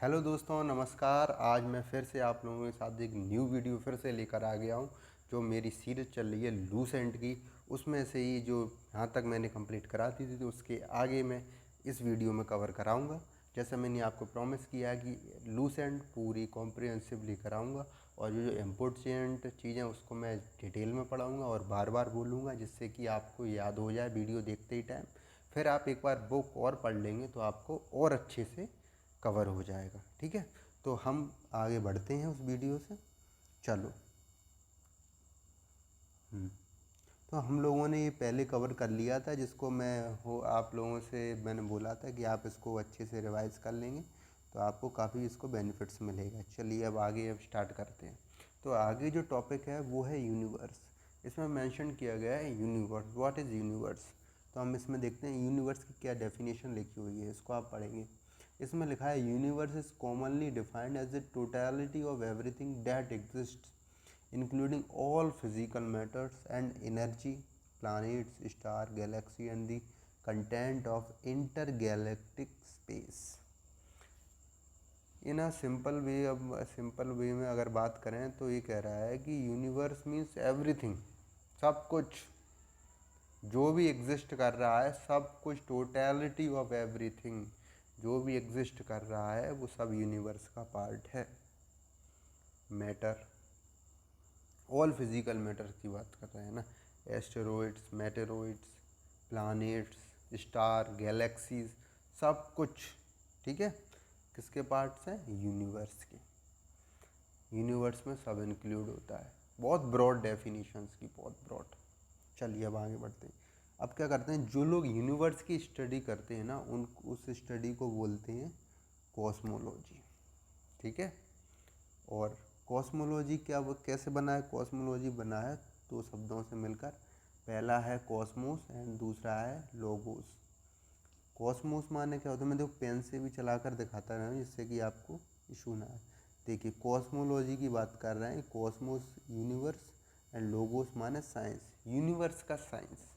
Hello दोस्तों, नमस्कार। आज मैं फिर से आप लोगों के साथ एक न्यू वीडियो फिर से लेकर आ गया हूँ। जो मेरी सीरीज़ चल रही है लूसेंट की, उसमें से ही जो यहाँ तक मैंने कंप्लीट करा दी थी, तो उसके आगे मैं इस वीडियो में कवर कराऊँगा। जैसा मैंने आपको प्रॉमिस किया है कि लूसेंट पूरी कॉम्प्रिहेंसिवली कराऊँगा, और जो इम्पोर्टेंट चीज़ें उसको मैं डिटेल में पढ़ाऊँगा और बार बार बोलूँगा, जिससे कि आपको याद हो जाए वीडियो देखते ही टाइम। फिर आप एक बार बुक और पढ़ लेंगे तो आपको और अच्छे से कवर हो जाएगा। ठीक है, तो हम आगे बढ़ते हैं उस वीडियो से। चलो। तो हम लोगों ने ये पहले कवर कर लिया था, जिसको मैं हो आप लोगों से मैंने बोला था कि आप इसको अच्छे से रिवाइज कर लेंगे तो आपको काफ़ी इसको बेनिफिट्स मिलेगा। चलिए अब स्टार्ट करते हैं। तो आगे जो टॉपिक है वो है यूनिवर्स। इसमें मेंशन किया गया है यूनिवर्स, व्हाट इज़ यूनिवर्स। तो हम इसमें देखते हैं यूनिवर्स की क्या डेफिनेशन लिखी हुई है, इसको आप पढ़ेंगे। इसमें लिखा है universe is commonly defined as the totality of everything that exist including all physical matters and energy, planets, star, galaxy and the content of intergalactic space. In a simple way, अब सिंपल वे में अगर बात करें तो ये कह रहा है कि यूनिवर्स मीन्स एवरीथिंग, सब कुछ जो भी एग्जिस्ट कर रहा है, सब कुछ, टोटलिटी ऑफ एवरीथिंग जो भी एग्जिस्ट कर रहा है वो सब यूनिवर्स का पार्ट है। मैटर, ऑल फिजिकल मैटर की बात कर रहे हैं ना। Asteroids, meteoroids, planets, star, galaxies, सब कुछ। ठीक है, किसके पार्ट्स हैं? यूनिवर्स के। यूनिवर्स में सब इंक्लूड होता है। बहुत ब्रॉड डेफिनेशंस की, बहुत ब्रॉड। चलिए अब आगे बढ़ते हैं। अब क्या करते हैं, जो लोग यूनिवर्स की स्टडी करते हैं ना, उन उस स्टडी को बोलते हैं कॉस्मोलॉजी। ठीक है, और कॉस्मोलॉजी क्या, वो कैसे बना है? कॉस्मोलॉजी बना है दो शब्दों से मिलकर। पहला है कॉस्मोस एंड दूसरा है लोगोस। कॉस्मोस माने क्या होता है, मैं देखो पेन से भी चलाकर दिखाता रहा हूँ जिससे कि आपको इशू ना आए। देखिए, कॉस्मोलॉजी की बात कर रहे हैं, कॉस्मोस यूनिवर्स एंड लोगोस माने साइंस, यूनिवर्स का साइंस।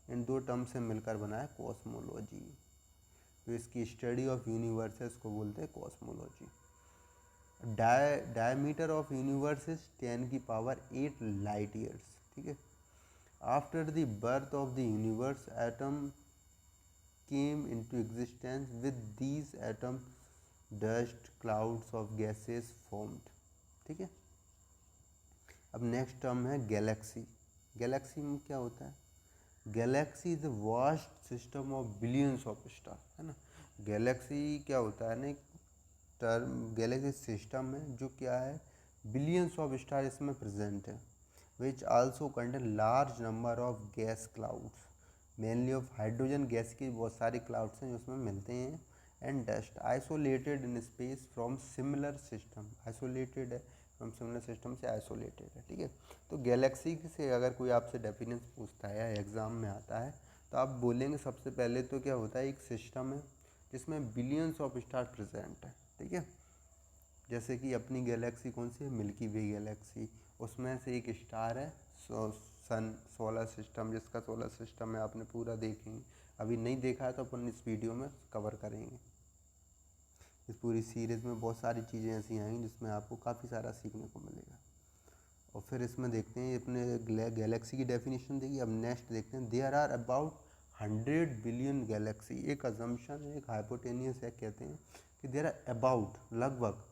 इन दो टर्म से मिलकर बना है कॉस्मोलॉजी। तो इसकी स्टडी ऑफ यूनिवर्स है, इसको बोलते हैं cosmology. Diameter of universe is 10⁸ light years. ठीक है, after the birth of the universe atom came into existence, with these atom dust clouds of gases formed. ठीक है, अब नेक्स्ट टर्म है गैलेक्सी। गैलेक्सी में क्या होता है? Galaxy is the vast system of billions of star, है ना। गैलेक्सी क्या होता है ना, टर्म गैलेक्सी सिस्टम में जो क्या है, बिलियंस ऑफ स्टार इसमें प्रेजेंट है, which also contain large number of gas clouds, mainly of hydrogen gas की बहुत सारे क्लाउड्स हैं जो उसमें मिलते हैं, and dust isolated in space from similar system. Isolated है फ्रॉम सिमिलर सिस्टम से, आइसोलेटेड है। ठीक है, तो गैलेक्सी से अगर कोई आपसे डेफिनेशन पूछता है या एग्ज़ाम में आता है तो आप बोलेंगे सबसे पहले तो क्या होता है, एक सिस्टम है जिसमें बिलियंस ऑफ स्टार प्रेजेंट है। ठीक है, जैसे कि अपनी गैलेक्सी कौन सी है? Milky Way Galaxy. उसमें से एक स्टार है सन, सोलर सिस्टम, जिसका सोलर सिस्टम है आपने पूरा देखेंगे। अभी नहीं देखा है तो अपन इस वीडियो में कवर करेंगे। इस पूरी सीरीज़ में बहुत सारी चीज़ें ऐसी आएंगी जिसमें आपको काफ़ी सारा सीखने को मिलेगा। और फिर इसमें देखते हैं अपने गैलेक्सी की डेफिनेशन देखिए। अब नेक्स्ट देखते हैं, there are about 100 billion galaxy. एक अजम्पशन है, एक हाइपोटेनियस है, कहते हैं कि देयर आर अबाउट, लगभग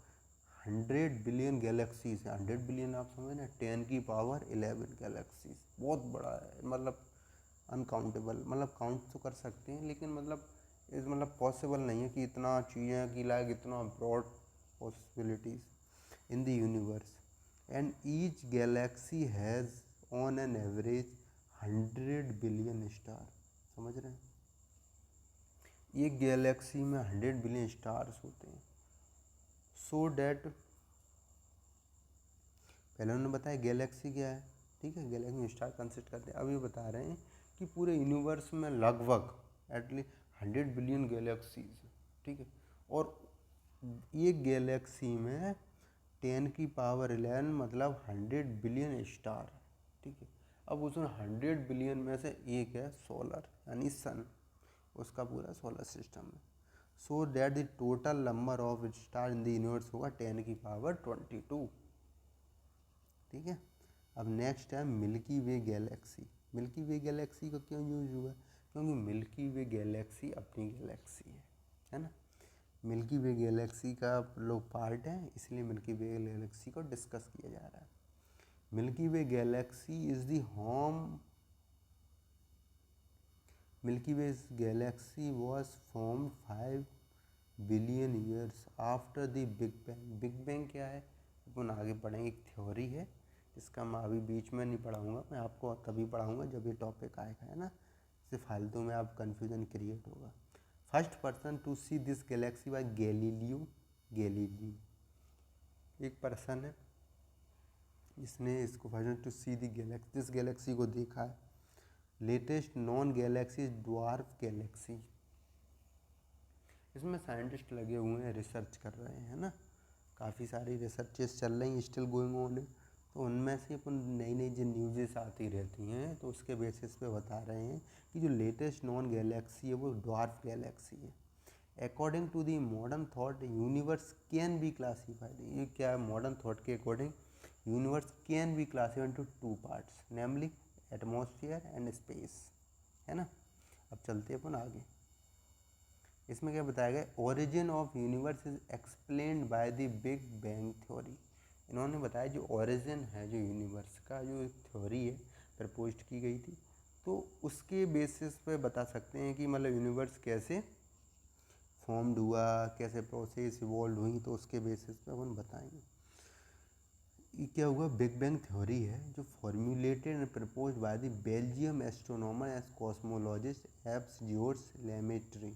100 बिलियन गैलेक्सीज है। 100 बिलियन आप समझ ना, 10⁻11 गैलेक्सीज, बहुत बड़ा है। मतलब अनकाउंटेबल, मतलब काउंट तो कर सकते हैं लेकिन मतलब पॉसिबल नहीं है कि इतना चीज़ें की लाइक इतना broad possibilities in the universe, and each galaxy has on an average 100 billion star. समझ रहे हैं, एक गैलेक्सी में 100 बिलियन स्टार्स होते हैं। सो डैट, पहले उन्होंने बताया गैलेक्सी क्या है। ठीक है, गैलेक्सी में स्टार कंसिडर करते हैं। अब ये बता रहे हैं कि पूरे यूनिवर्स में लगभग एटलीस्ट 100 बिलियन गैलेक्सीज। ठीक है, और एक गैलेक्सी में 10⁻11 मतलब 100 बिलियन स्टार। ठीक है, अब उसमें 100 बिलियन में से एक है सोलर यानी सन, उसका पूरा सोलर सिस्टम है। So that the total number of star in the universe होगा 10 की पावर 22। ठीक है। अब नेक्स्ट है milky Way Galaxy. Milky Way Galaxy का क्यों यूज हुआ? क्योंकि मिल्की वे गैलेक्सी अपनी गैलेक्सी है ना। मिल्की वे गैलेक्सी का लोग पार्ट है, इसलिए मिल्की वे गैलेक्सी को डिस्कस किया जा रहा है। Milky Way Galaxy is the home Milky Way's galaxy was formed 5 billion years after the Big Bang। Big Bang क्या है अपन आगे पढ़ेंगे, एक थ्योरी है जिसका मैं अभी बीच में नहीं पढ़ाऊँगा, मैं आपको तभी पढ़ाऊँगा जब ये टॉपिक आएगा, है ना। इससे फालतू में आप कन्फ्यूज़न क्रिएट होगा। First person to see this galaxy by Galileo Galilei, एक पर्सन है जिसने इसको first to see this galaxy को देखा है। Latest non galaxy dwarf galaxy. इसमें साइंटिस्ट लगे हुए हैं, रिसर्च कर रहे हैं ना, काफ़ी सारी रिसर्चेस चल रही हैं, स्टिल गोइंग ऑन है। तो उनमें से अपन नई नई जो न्यूज़ेस आती रहती हैं तो उसके बेसिस पे बता रहे हैं कि जो लेटेस्ट नॉन गैलेक्सी है वो ड्वार्फ गैलेक्सी है। According to the modern thought universe can be classified. ये क्या है? मॉडर्न थॉट के according universe can be classified to 2 parts, namely atmosphere and space, है ना। अब चलते हैं अपन आगे। इसमें क्या बताया गया? Origin of universe is explained by the big bang theory. इन्होंने बताया जो ओरिजिन है जो यूनिवर्स का, जो थ्योरी है प्रपोज की गई थी, तो उसके बेसिस पे बता सकते हैं कि मतलब यूनिवर्स कैसे फॉर्म्ड हुआ, कैसे प्रोसेस इवॉल्व हुई, तो उसके बेसिस पे अपन बताएंगे। ये क्या हुआ? बिग बैंग थ्योरी है जो formulated and propose by the Belgium astronomer and cosmologist Abbe Georges Lemaitre.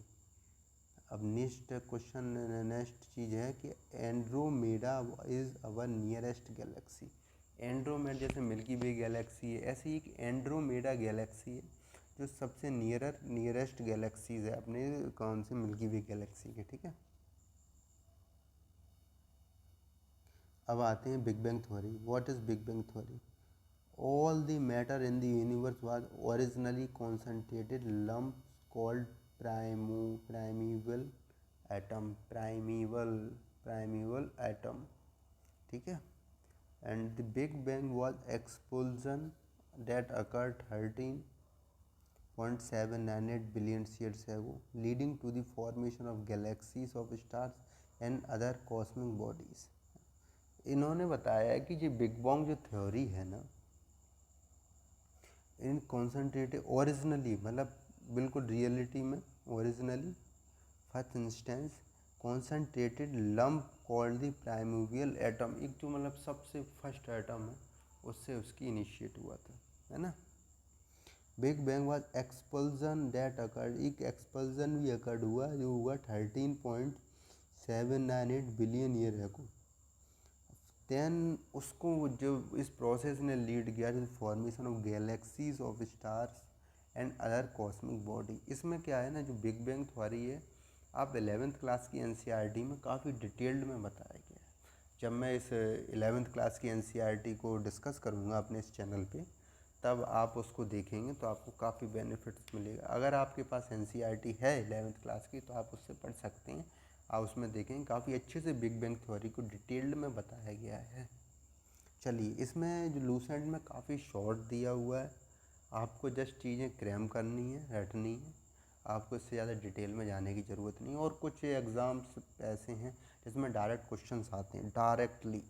अब नेक्स्ट क्वेश्चन, नेक्स्ट चीज़ है कि Andromeda is our nearest galaxy. Andromeda जैसे मिल्की वे गैलेक्सी है, ऐसे ही एक एंड्रोमेडा गैलेक्सी है जो सबसे नियरेस्ट गैलेक्सीज है अपने कौन से मिल्की वे गैलेक्सी के। ठीक है। अब आते हैं big bang theory. What is big bang theory? All the matter in the universe was originally concentrated lump called primeval atom. ठीक है। And the big bang was explosion that occurred 13.798 billion years ago, leading to the formation of galaxies of stars and other cosmic bodies। इन्होंने बताया कि जो big bang जो theory है ना, इन concentrated originally मतलब बिल्कुल रियलिटी में originally first instance concentrated lump called the primeval atom, एक जो मतलब सबसे फर्स्ट एटम है उससे उसकी इनिशिएट हुआ था, है ना। Big bang was expulsion that occurred, एक एक्सपल्जन भी अकर्ड हुआ जो हुआ 13.798 बिलियन ईयर एगो। देन उसको जो इस प्रोसेस ने लीड किया to formation of galaxies of stars and other cosmic body. इसमें क्या है ना, जो बिग बैंग थ्योरी है आप 11th क्लास की एनसीईआरटी में काफ़ी डिटेल्ड में बताया गया है। जब मैं इस 11th क्लास की एनसीईआरटी को डिस्कस करूँगा अपने इस चैनल पे, तब आप उसको देखेंगे तो आपको काफ़ी बेनिफिट्स मिलेगा। अगर आपके पास एनसीईआरटी है 11th क्लास की तो आप उससे पढ़ सकते हैं, आप उसमें देखेंगे काफ़ी अच्छे से बिग बैंग थ्योरी को डिटेल्ड में बताया गया है। चलिए, इसमें जो लूसेंट में काफ़ी शॉर्ट दिया हुआ है, आपको जस्ट चीज़ें क्रैम करनी है, रटनी है, आपको इससे ज़्यादा डिटेल में जाने की ज़रूरत नहीं। और कुछ एग्ज़ाम्स ऐसे हैं जिसमें डायरेक्ट क्वेश्चंस आते हैं डायरेक्टली,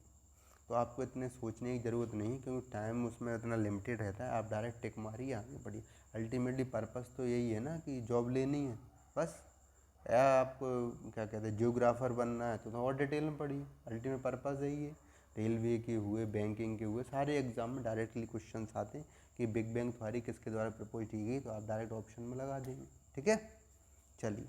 तो आपको इतने सोचने की ज़रूरत नहीं क्योंकि टाइम उसमें इतना लिमिटेड रहता है। आप डायरेक्ट टिक मारिए, आगे बढ़िए। अल्टीमेटली पर्पस तो यही है ना कि जॉब लेनी है बस, या आपको क्या कहते हैं जियोग्राफर बनना है तो और डिटेल में पढ़िए। अल्टीमेट पर्पस यही है। रेलवे के हुए, बैंकिंग के हुए, सारे एग्जाम में डायरेक्टली क्वेश्चंस आते हैं कि बिग बैंग थ्योरी किसके द्वारा प्रपोज की गई, तो आप डायरेक्ट ऑप्शन में लगा देंगे। ठीक है। चलिए,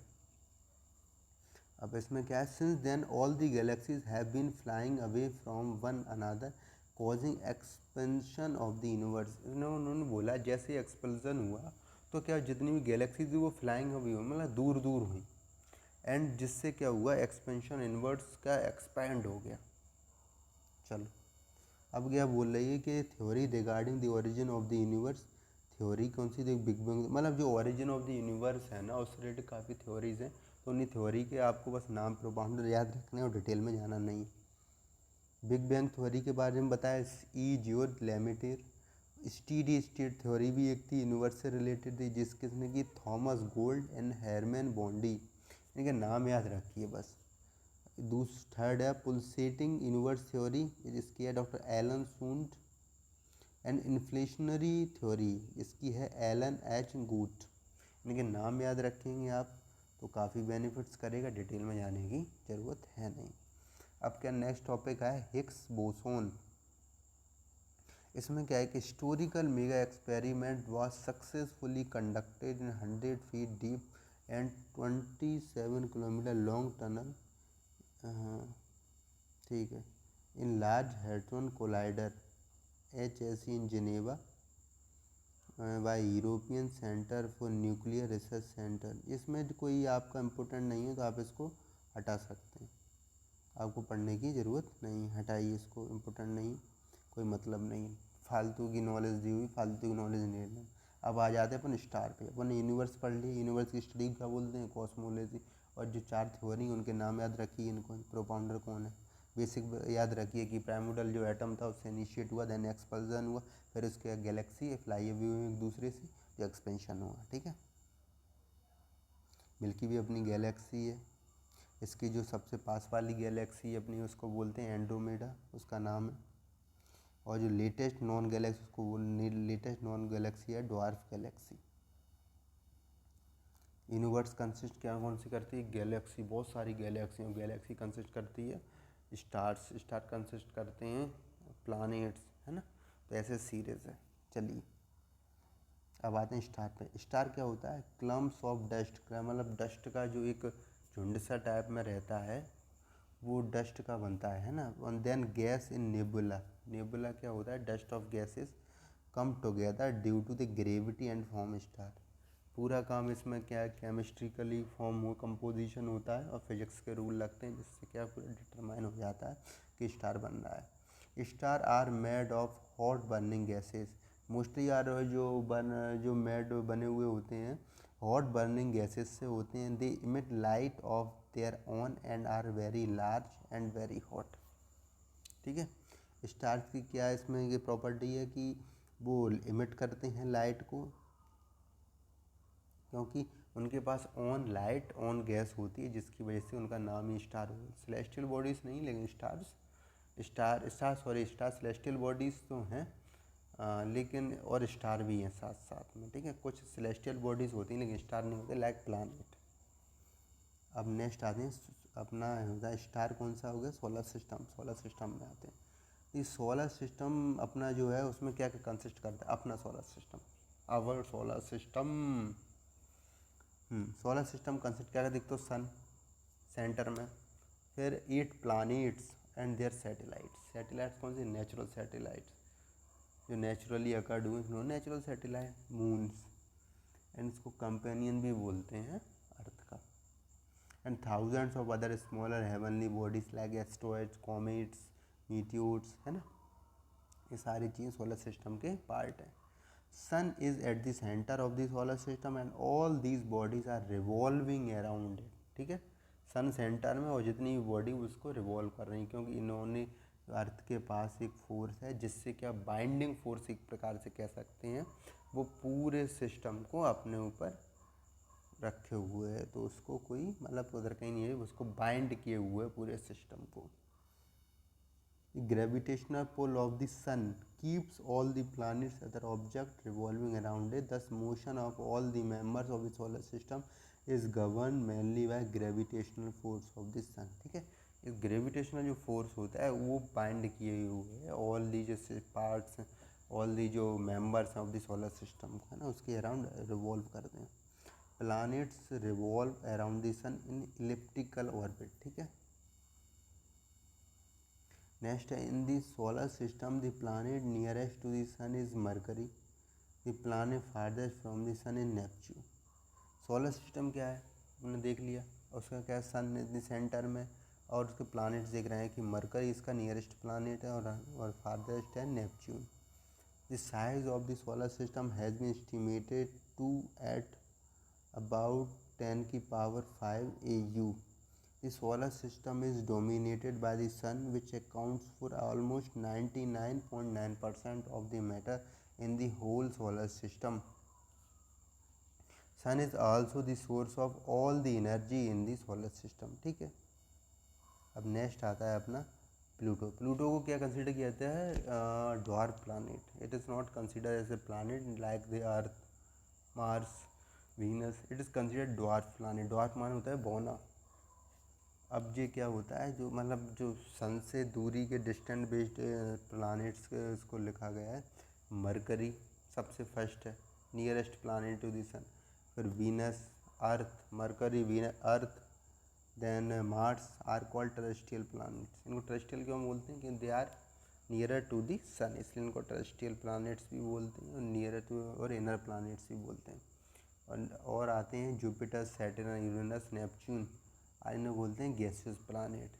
अब इसमें क्या है? Since then all the galaxies have been flying away from one another causing expansion of the universe. उन्होंने बोला जैसे एक्सपल्जन हुआ तो क्या जितनी भी गैलेक्सीज थी वो फ्लाइंग अवे हुई, मतलब दूर दूर हुई, एंड जिससे क्या हुआ? एक्सपेंशन यूनिवर्स का एक्सपैंड हो गया। चलो, अब क्या बोल रही है कि theory regarding the origin of the universe. Theory कौन सी थी? बिग बैंग, मतलब जो ओरिजिन ऑफ द यूनिवर्स है ना, उससे रिलेटेड काफ़ी थ्योरीज हैं, तो उन्हीं थ्योरी के आपको बस नाम प्रोपाउंडर याद रखने और डिटेल में जाना नहीं। बिग बैंग थ्योरी के बारे में बताया ई जियोड लैमेटेर। स्टीडी स्टेट थ्योरी भी एक थी, यूनिवर्स से रिलेटेड थी, जिसने की Thomas Gold and Hermann Bondi. इनके नाम याद रखिए बस। थर्ड है पुलसेटिंग यूनिवर्स थ्योरी, जिसकी है डॉक्टर एलन सूंड। एंड इन्फ्लेशनरी थ्योरी, इसकी है एलन एच गूट। इनके नाम याद रखेंगे आप तो काफ़ी बेनिफिट्स करेगा, डिटेल में जाने की ज़रूरत है नहीं। अब क्या नेक्स्ट टॉपिक है हिग्स बोसोन। इसमें क्या है कि historical mega experiment was successfully conducted in 100 feet deep and 27 kilometre long tunnel, ठीक है, in large hadron collider HSC in Geneva bye European centre for nuclear research centre. इसमें कोई आपका इम्पोर्टेंट नहीं है तो आप इसको हटा सकते हैं, आपको पढ़ने की ज़रूरत नहीं, हटाइए इसको, इम्पोर्टेंट नहीं, कोई मतलब नहीं, फालतू की नॉलेज दी हुई, फालतू की नॉलेज नहीं लेना। अब आ जाते हैं अपन स्टार पे। अपन यूनिवर्स पढ़ लिए, यूनिवर्स की स्टडी क्या बोलते हैं, कॉस्मोलॉजी। और जो 4 थ्योरी उनके नाम याद रखिए, इनको प्रोपाउंडर कौन है, बेसिक याद रखिए कि प्राइमोडल जो एटम था उससे इनिशिएट हुआ, देन एक्सपल्जन हुआ, फिर उसके गैलेक्सी फ्लाई अवे हुई एक दूसरे से, जो एक्सपेंशन हुआ, ठीक है। मिल्की भी अपनी गैलेक्सी है, इसकी जो सबसे पास वाली गैलेक्सी अपनी उसको बोलते हैं एंड्रोमेडा, उसका नाम है। और जो लेटेस्ट नॉन गैलेक्सी उसको लेटेस्ट नॉन गैलेक्सी है ड्वार्फ गैलेक्सी। यूनिवर्स कंसिस्ट क्या कौन सी करती है, गैलेक्सी, बहुत सारी गैलेक्सी, गैलेक्सी कंसिस्ट करती है स्टार्स, स्टार कंसिस्ट करते हैं प्लानेट्स, है ना। तो ऐसे सीरीज है। चलिए अब आते हैं स्टार पे। स्टार क्या होता है, क्लम्स ऑफ डस्ट का मतलब डस्ट का जो एक झुंड सा टाइप में रहता है, वो डस्ट का बनता है ना। और then gas in nebula. Nebula क्या होता है, dust of gases come together due to the gravity and form star. पूरा काम इसमें क्या है, केमिस्ट्रिकली फॉर्म हो, कंपोजिशन होता है और फिजिक्स के रूल लगते हैं, जिससे क्या पूरा डिटरमाइन हो जाता है कि स्टार बन रहा है। Star are made of hot burning gases. Mostly यार जो मेड बने हुए होते हैं हॉट बर्निंग गैसेस से होते हैं। They emit light of their own and are very large and very hot, ठीक है। स्टार की क्या इसमें ये प्रॉपर्टी है कि वो इमिट करते हैं लाइट को, क्योंकि उनके pass on light on gas होती है, जिसकी वजह से उनका नाम ही स्टार हो। सेलेस्टियल बॉडीज़ नहीं, लेकिन स्टार सेलेस्टियल बॉडीज़ तो हैं, लेकिन और स्टार भी हैं साथ साथ में, ठीक है। कुछ सेलेस्टियल बॉडीज़ होती हैं लेकिन स्टार नहीं होते, लाइक प्लैनेट। अब नेक्स्ट आते हैं अपना होता है स्टार कौन सा हो गया, सोलर सिस्टम। सोलर सिस्टम में आते हैं। इस सोलर सिस्टम अपना जो है उसमें क्या क्या कंसिस्ट करता है, अपना solar system, our solar system. Solar system consist क्या करता है, तो सन सेंटर में, फिर 8 planets and their satellites. Satellites कौन सी, नेचुरल सैटेलाइट्स जो नेचुरली अकर्ड हुए, नेचुरल सैटेलाइट मून्स, एंड इसको कंपेनियन भी बोलते हैं अर्थ का। And thousands of other smaller heavenly bodies like asteroids, comets, meteors, है ना। ये सारी चीज़ सोलर सिस्टम के पार्ट हैं। Sun is at the centre of the solar system and all these bodies are revolving around it, ठीक है। सन centre में और जितनी भी बॉडी उसको रिवॉल्व कर रही हैं, क्योंकि इन्होंने अर्थ के पास एक फोर्स है, जिससे क्या बाइंडिंग फोर्स एक प्रकार से कह सकते हैं, वो पूरे सिस्टम को अपने ऊपर रखे हुए है। तो उसको कोई मतलब उधर कहीं नहीं है, उसको बाइंड किए हुए पूरे सिस्टम को। Gravitational pull of the sun keeps all the planets other objects revolving around it. Thus motion of all the members of the solar system is governed mainly by gravitational force of the sun, ठीक है। इस gravitational जो force होता है वो bind किए हुए है ऑल दी जो पार्ट्स हैं, ऑल दी जो मेंबर्स हैं ऑफ द सोलर सिस्टम को, है ना, उसके अराउंड रिवॉल्व करते हैं। Planets revolve around the sun in elliptical orbit, ठीक है। नेक्स्ट है in the solar system the planet nearest to the sun is Mercury, the planet farthest from the sun is Neptune. Solar system क्या है हमने देख लिया, उसका क्या है, सन इज द सेंटर में, और उसके प्लानेट्स देख रहे हैं कि मरकरी इसका नियरेस्ट प्लानेट है और फारदेस्ट है Neptune. The size of the solar system has been estimated to at about 10 की power 5 AU. The solar system is dominated by the sun, which accounts for almost 99.9% of the matter in the whole solar system. Sun is also the source of all the energy in the solar system. ठीक है, अब next आता है अपना Pluto. Pluto को क्या consider किया जाता है? Dwarf planet. It is not consider as a planet like the earth, Mars, Venus. It is considered dwarf planet. Dwarf मान होता है बौना. अब ये क्या होता है, जो मतलब जो सन से दूरी के डिस्टेंट बेस्ड प्लानिट्स के उसको लिखा गया है. मरकरी सबसे फर्स्ट है, nearest planet to the sun. फिर Venus, Earth, Mercury, Venus, Earth, then Mars are called terrestrial planets. इनको टेरेस्ट्रियल क्यों बोलते हैं? कि they are nearer to the sun, इसलिए इनको टेरेस्ट्रियल प्लानिट्स भी बोलते हैं और नियरर टू और इनर प्लानिट्स भी बोलते हैं. और आते हैं जुपिटर, सैटर्न, यूरेनस, नेपच्यून. इन्हें बोलते हैं गैसियस प्लानिट.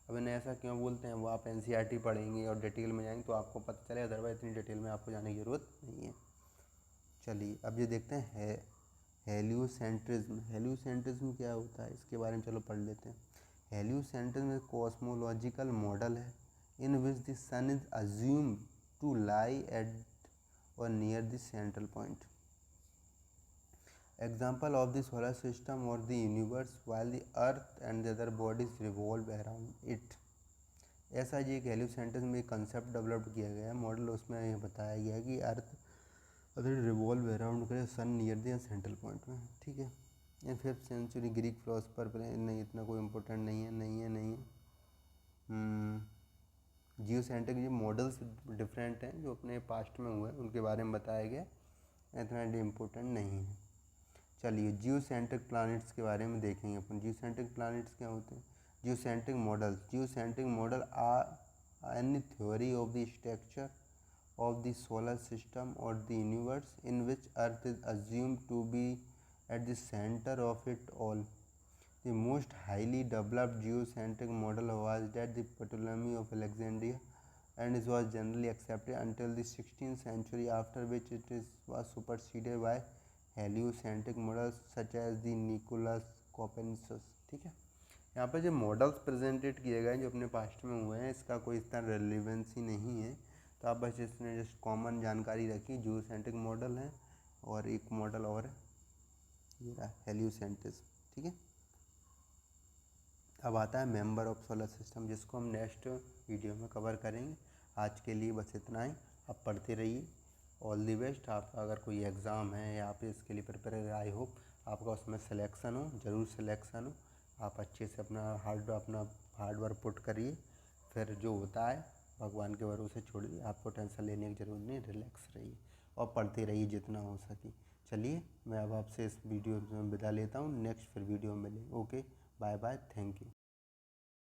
अब इन्हें ऐसा क्यों बोलते हैं, वो आप NCERT पढ़ेंगे और डिटेल में जाएंगे तो आपको पता चले, अदरवाइज इतनी डिटेल में आपको जाने की ज़रूरत नहीं है. चलिए अब ये देखते हैं हेलियोसेंट्रिज्म. हेलियोसेंट्रिज्म क्या होता है, इसके बारे में चलो पढ़ लेते हैं. हेलियोसेंट्रिज्म एक कॉस्मोलॉजिकल मॉडल है in which the sun is assumed to lie at or near the central point. Example of the solar system or the universe while the earth and the other bodies revolve around it. ऐसा जी एक heliocentrism में concept develop किया गया है, model. उसमें यह बताया गया है कि अर्थ अगर रिवॉल्व अराउंड करे सन नियर द सेंट्रल पॉइंट में. ठीक है. इन 5th सेंचुरी ग्रीक फिलोसफर नहीं, इतना कोई इम्पोर्टेंट नहीं है, नहीं है, नहीं है. जियोसेंट्रिक जो मॉडल्स डिफरेंट हैं जो अपने पास्ट में हुए हैं उनके बारे में बताया गया, इतना इम्पोर्टेंट नहीं है. चलिए जियोसेंट्रिक प्लैनेट्स के बारे में देखेंगे अपन. जियोसेंट्रिक प्लैनेट्स क्या होते हैं? Geocentric model. Geocentric model are any theory of the structure of the solar system or the universe in which earth is assumed to be at the center of it all. The most highly developed geocentric model was that the Ptolemy of Alexandria, and it was generally accepted until the 16th century, after which it was superseded by heliocentric models such as the Nicolaus Copernicus. ठीक है, यहाँ पर जो models presented किए गए जो अपने past में हुए हैं इसका कोई इतना रेलिवेंसी नहीं है, तो आप बस इसमें जस्ट कॉमन जानकारी रखिए. जियोसेंट्रिक मॉडल है और एक मॉडल और है ये रहा हेलियोसेंट्रिज्म. ठीक है. अब आता है मेंबर ऑफ सोलर सिस्टम, जिसको हम नेक्स्ट वीडियो में कवर करेंगे. आज के लिए बस इतना ही. आप पढ़ते रहिए. All the best. आपका अगर कोई एग्ज़ाम है या आप इसके लिए प्रिपेयर, आई होप आपका उसमें सिलेक्शन हो, ज़रूर सिलेक्शन हो. आप अच्छे से अपना हार्ड वर्क पुट करिए. फिर जो होता है भगवान के भरोसे छोड़िए. आपको टेंशन लेने की ज़रूरत नहीं, रिलैक्स रहिए और पढ़ते रहिए जितना हो सके. चलिए मैं अब आपसे इस वीडियो में विदा लेता हूँ. नेक्स्ट फिर वीडियो में मिलेंगे. Okay, bye bye, thank you.